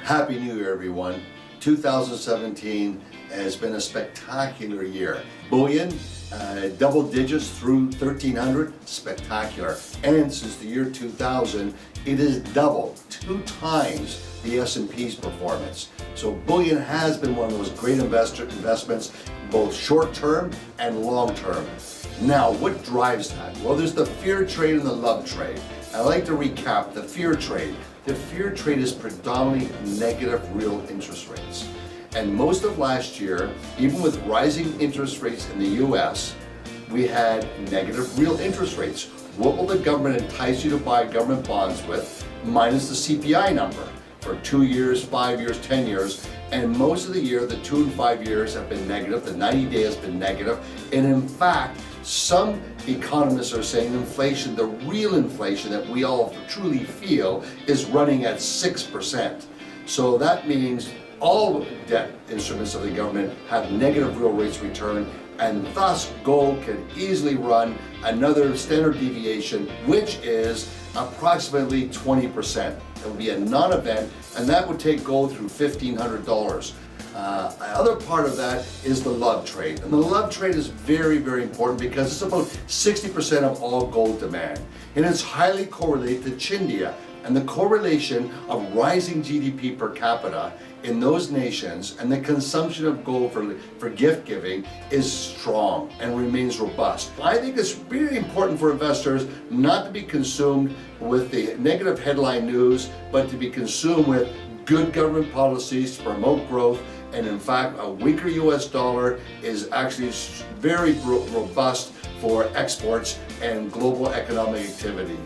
Happy New Year, everyone. 2017 has been a spectacular year. Bullion, double digits through 1300, spectacular. And since the year 2000, it has doubled 2 times the S&P's performance. So bullion has been one of those great investments, both short-term and long-term. Now, what drives that? Well, there's the fear trade and the love trade. I like to recap the fear trade. The fear trade is predominantly negative real interest rates. And most of last year, even with rising interest rates in the US, we had negative real interest rates. What will the government entice you to buy government bonds with, minus the CPI number, for 2 years, 5 years, 10 years, and most of the year, the 2 and 5 years have been negative, the 90-day has been negative, and in fact, some economists are saying inflation, the real inflation that we all truly feel, is running at 6%. So that means all debt instruments of the government have negative real rates of return, and thus gold can easily run another standard deviation, which is approximately 20%. It would be a non-event, and that would take gold through $1,500. Other part of that is the love trade. And the love trade is very, very important because it's about 60% of all gold demand. And it's highly correlated to Chindia. And the correlation of rising GDP per capita in those nations and the consumption of gold for gift giving is strong and remains robust. I think it's really important for investors not to be consumed with the negative headline news, but to be consumed with good government policies to promote growth. And in fact, a weaker US dollar is actually very robust for exports and global economic activity.